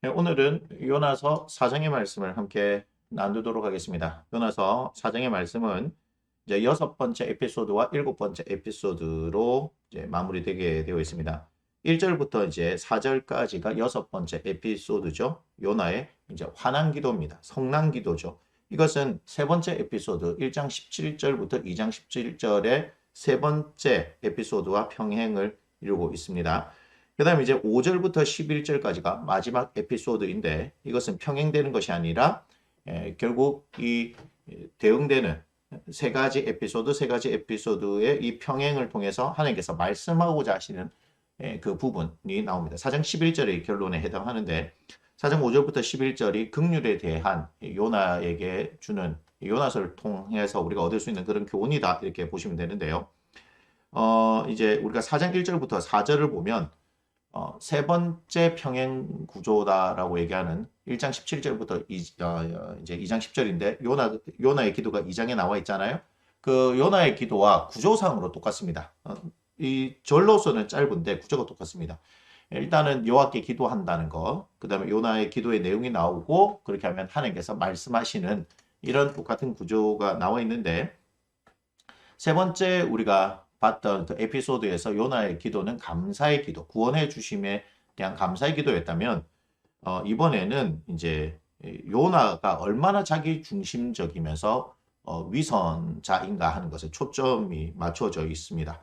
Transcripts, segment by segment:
네, 오늘은 요나서 4장의 말씀을 함께 나누도록 하겠습니다. 요나서 4장의 말씀은 이제 6번째 에피소드와 7번째 에피소드로 이제 마무리되게 되어 있습니다. 1절부터 이제 4절까지가 6번째 에피소드죠. 요나의 이제 환난 기도입니다. 성난 기도죠. 이것은 세 번째 에피소드 1장 17절부터 2장 17절의 세 번째 에피소드와 평행을 이루고 있습니다. 그 다음에 이제 5절부터 11절까지가 마지막 에피소드인데 이것은 평행되는 것이 아니라 결국 이 대응되는 세 가지 에피소드의 이 평행을 통해서 하나님께서 말씀하고자 하시는 그 부분이 나옵니다. 4장 11절의 결론에 해당하는데 4장 5절부터 11절이 긍휼에 대한 요나에게 주는 요나서를 통해서 우리가 얻을 수 있는 그런 교훈이다 이렇게 보시면 되는데요. 이제 우리가 4장 1절부터 4절을 보면 세 번째 평행 구조다라고 얘기하는 1장 17절부터 이제 2장 10절인데 요나의 기도가 2장에 나와 있잖아요. 그 요나의 기도와 구조상으로 똑같습니다. 이 절로서는 짧은데 구조가 똑같습니다. 일단은 여호와께 기도한다는 거, 그 다음에 요나의 기도의 내용이 나오고 그렇게 하면 하나님께서 말씀하시는 이런 똑같은 구조가 나와 있는데 세 번째 우리가 봤던 그 에피소드에서 요나의 기도는 감사의 기도, 구원해 주심에 대한 감사의 기도였다면 이번에는 이제 요나가 얼마나 자기 중심적이면서 위선자인가 하는 것에 초점이 맞춰져 있습니다.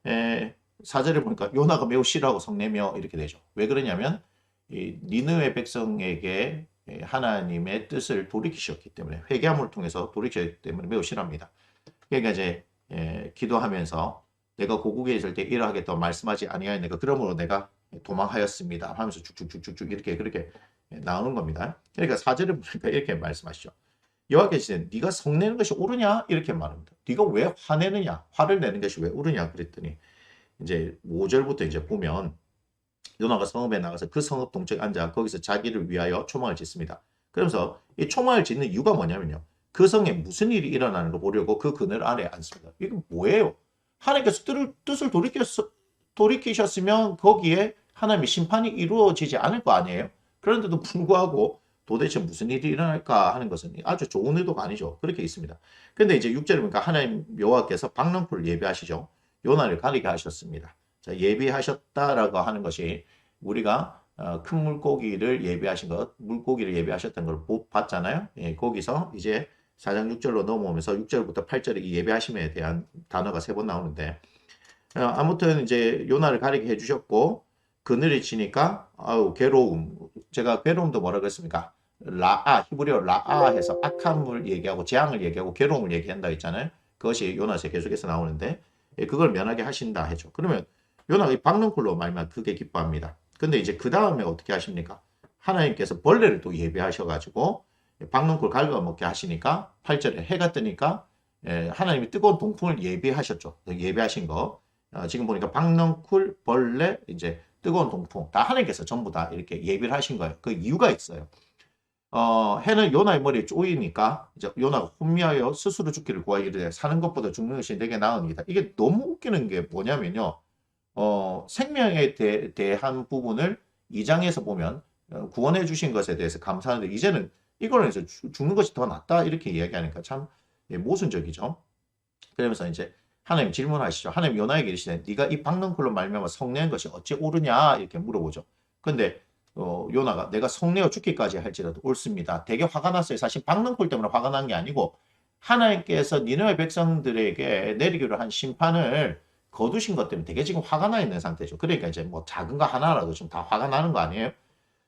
4절에 보니까 요나가 매우 싫어하고 성내며 이렇게 되죠. 왜 그러냐면 니느웨 백성에게 하나님의 뜻을 돌이키셨기 때문에 회개함을 통해서 돌이켰기 때문에 매우 싫어합니다. 그러니까 이제 기도하면서 내가 고국에 있을 때 이러하겠다고 말씀하지 아니하였느니까 그러므로 내가 도망하였습니다 하면서 쭉쭉쭉쭉 이렇게 그렇게 나오는 겁니다. 그러니까 4절에 보니까 이렇게 말씀하시죠. 여호와께서 네가 성내는 것이 옳으냐 이렇게 말합니다. 네가 왜 화내느냐 화를 내는 것이 왜 옳으냐 그랬더니 이제 5절부터 이제 보면 요나가 성읍에 나가서 그 성읍 동쪽에 앉아 거기서 자기를 위하여 초막을 짓습니다. 그러면서 이 초막을 짓는 이유가 뭐냐면요. 그 성에 무슨 일이 일어나는 걸 보려고 그 그늘 아래에 앉습니다. 이게 뭐예요? 하나님께서 뜻을 돌이키셨으면 거기에 하나님의 심판이 이루어지지 않을 거 아니에요? 그런데도 불구하고 도대체 무슨 일이 일어날까 하는 것은 아주 좋은 의도가 아니죠. 그렇게 있습니다. 근데 이제 6절에 보니까 하나님 여호와께서 박랑풀을 예비하시죠. 요나를 가리게 하셨습니다. 자, 예비하셨다라고 하는 것이 우리가 큰 물고기를 예비하신 것, 물고기를 예비하셨던 걸 봤잖아요. 예, 거기서 이제 4장 6절로 넘어오면서 6절부터 8절에 이 예배하심에 대한 단어가 세 번 나오는데 아무튼 이제 요나를 가리게 해주셨고 그늘이 치니까 아우 괴로움 제가 괴로움도 뭐라 그랬습니까? 라아 히브리어 라아 해서 악한 물 얘기하고 재앙을 얘기하고 괴로움을 얘기한다 했잖아요. 그것이 요나서에 계속해서 나오는데 그걸 면하게 하신다 했죠. 그러면 요나가 이 박는 꿀로 말면 크게 기뻐합니다. 근데 이제 그 다음에 어떻게 하십니까? 하나님께서 벌레를 또 예비하셔가지고 박농쿨 갉아먹게 하시니까 8절에 해가 뜨니까 하나님이 뜨거운 동풍을 예비하셨죠. 예비하신 거. 지금 보니까 박농쿨, 벌레, 이제 뜨거운 동풍 다 하나님께서 전부 다 이렇게 예비를 하신 거예요. 그 이유가 있어요. 해는 요나의 머리에 쪼이니까 이제 요나가 혼미하여 스스로 죽기를 구하기를 사는 것보다 죽는 것이 내게 나으니이다. 이게 너무 웃기는 게 뭐냐면요. 생명에 대한 부분을 2장에서 보면 구원해 주신 것에 대해서 감사하는데 이제는 이거는 이제 죽는 것이 더 낫다 이렇게 이야기하니까 참 모순적이죠. 그러면서 이제 하나님 질문하시죠. 하나님 요나에게 이르시되 네가 이 박는 쿨로 말미암아 성내는 것이 어찌 옳으냐 이렇게 물어보죠. 근데 요나가 내가 성내어 죽기까지 할지라도 옳습니다. 되게 화가 났어요. 사실 박는 쿨 때문에 화가 난 게 아니고 하나님께서 니느웨 백성들에게 내리기로 한 심판을 거두신 것 때문에 되게 지금 화가 나 있는 상태죠. 그러니까 이제 뭐 작은 거 하나라도 좀 다 화가 나는 거 아니에요?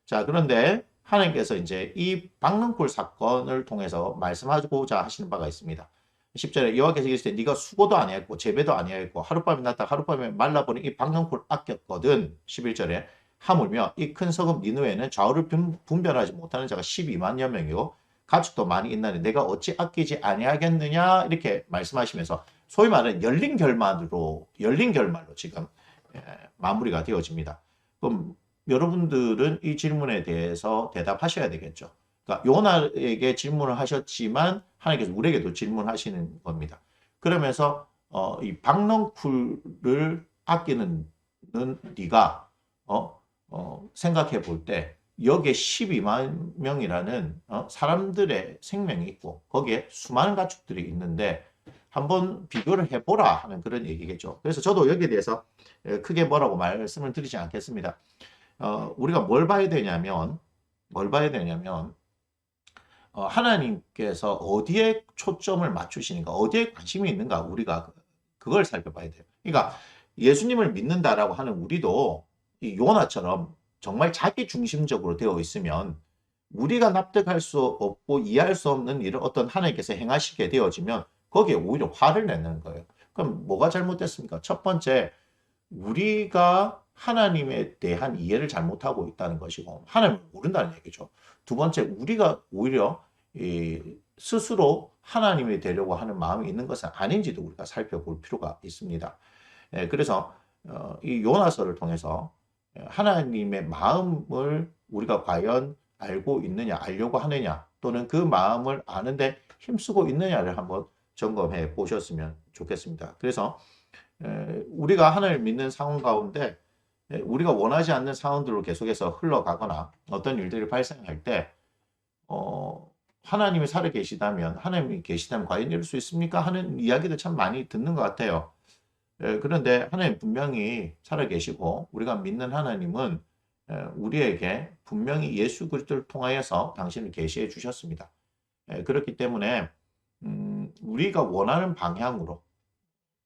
자, 그런데 하나님께서 이제 이 박능골 사건을 통해서 말씀하고자 하시는 바가 있습니다. 10절에 여호와께서 이르시되 네가 수고도 아니했고 재배도 아니했고 하룻밤이 났다 하룻밤에 말라버린 이 박능골 아꼈거든. 11절에 하물며 이 큰 성읍 니느웨는 좌우를 분별하지 못하는 자가 12만여 명이고 가축도 많이 있나니 내가 어찌 아끼지 아니하겠느냐 이렇게 말씀하시면서 소위 말하는 열린 결말로 지금 마무리가 되어집니다. 그럼 여러분들은 이 질문에 대해서 대답하셔야 되겠죠. 그러니까 요나에게 질문을 하셨지만 하나님께서 우리에게도 질문하시는 겁니다. 그러면서 이 박넝쿨을 아끼는 네가 생각해 볼 때 여기에 12만 명이라는 사람들의 생명이 있고 거기에 수많은 가축들이 있는데 한번 비교를 해보라 하는 그런 얘기겠죠. 그래서 저도 여기에 대해서 크게 뭐라고 말씀을 드리지 않겠습니다. 우리가 뭘 봐야 되냐면 하나님께서 어디에 초점을 맞추시는가, 어디에 관심이 있는가, 우리가 그걸 살펴봐야 돼요. 그러니까 예수님을 믿는다라고 하는 우리도 이 요나처럼 정말 자기 중심적으로 되어 있으면 우리가 납득할 수 없고 이해할 수 없는 일을 어떤 하나님께서 행하시게 되어지면 거기에 오히려 화를 내는 거예요. 그럼 뭐가 잘못됐습니까? 첫 번째, 우리가 하나님에 대한 이해를 잘못하고 있다는 것이고 하나님을 모른다는 얘기죠. 두 번째, 우리가 오히려 스스로 하나님이 되려고 하는 마음이 있는 것은 아닌지도 우리가 살펴볼 필요가 있습니다. 그래서 이 요나서를 통해서 하나님의 마음을 우리가 과연 알고 있느냐, 알려고 하느냐, 또는 그 마음을 아는데 힘쓰고 있느냐를 한번 점검해 보셨으면 좋겠습니다. 그래서 우리가 하나님을 믿는 상황 가운데 우리가 원하지 않는 상황들로 계속해서 흘러가거나 어떤 일들이 발생할 때 하나님이 살아 계시다면, 하나님이 계시다면 과연 이럴 수 있습니까? 하는 이야기들 참 많이 듣는 것 같아요. 그런데 하나님 분명히 살아 계시고 우리가 믿는 하나님은 우리에게 분명히 예수 그리스도를 통하여서 당신을 계시해 주셨습니다. 그렇기 때문에 우리가 원하는 방향으로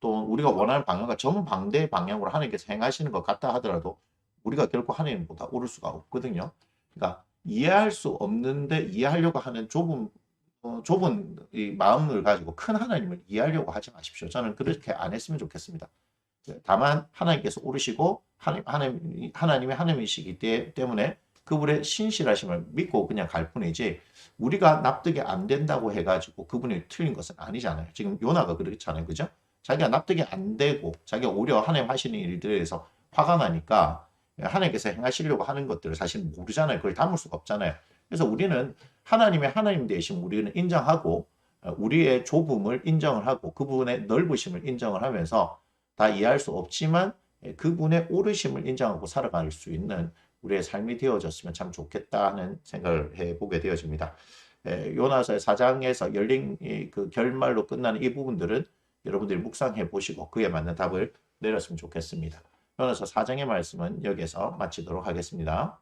또 우리가 원하는 방향과 정반대 방향으로 하나님께서 행하시는 것 같다 하더라도 우리가 결코 하나님보다 오를 수가 없거든요. 그러니까 이해할 수 없는데 이해하려고 하는 좁은 이 마음을 가지고 큰 하나님을 이해하려고 하지 마십시오. 저는 그렇게 안 했으면 좋겠습니다. 다만 하나님께서 오르시고 하나님의 하나님이시기 때문에 그분의 신실하심을 믿고 그냥 갈 뿐이지 우리가 납득이 안 된다고 해가지고 그분이 틀린 것은 아니잖아요. 지금 요나가 그렇잖아요. 그죠? 자기가 납득이 안 되고 자기가 오히려 하나님 하시는 일들에 대해서 화가 나니까 하나님께서 행하시려고 하는 것들을 사실 모르잖아요. 그걸 담을 수가 없잖아요. 그래서 우리는 하나님의 하나님 되심 우리는 인정하고 우리의 좁음을 인정을 하고 그분의 넓으심을 인정을 하면서 다 이해할 수 없지만 그분의 오르심을 인정하고 살아갈 수 있는 우리의 삶이 되어졌으면 참 좋겠다 하는 생각을 해보게 되어집니다. 요나서의 4장에서 열린 그 결말로 끝나는 이 부분들은 여러분들이 묵상해 보시고 그에 맞는 답을 내렸으면 좋겠습니다. 요나서 4장의 말씀은 여기에서 마치도록 하겠습니다.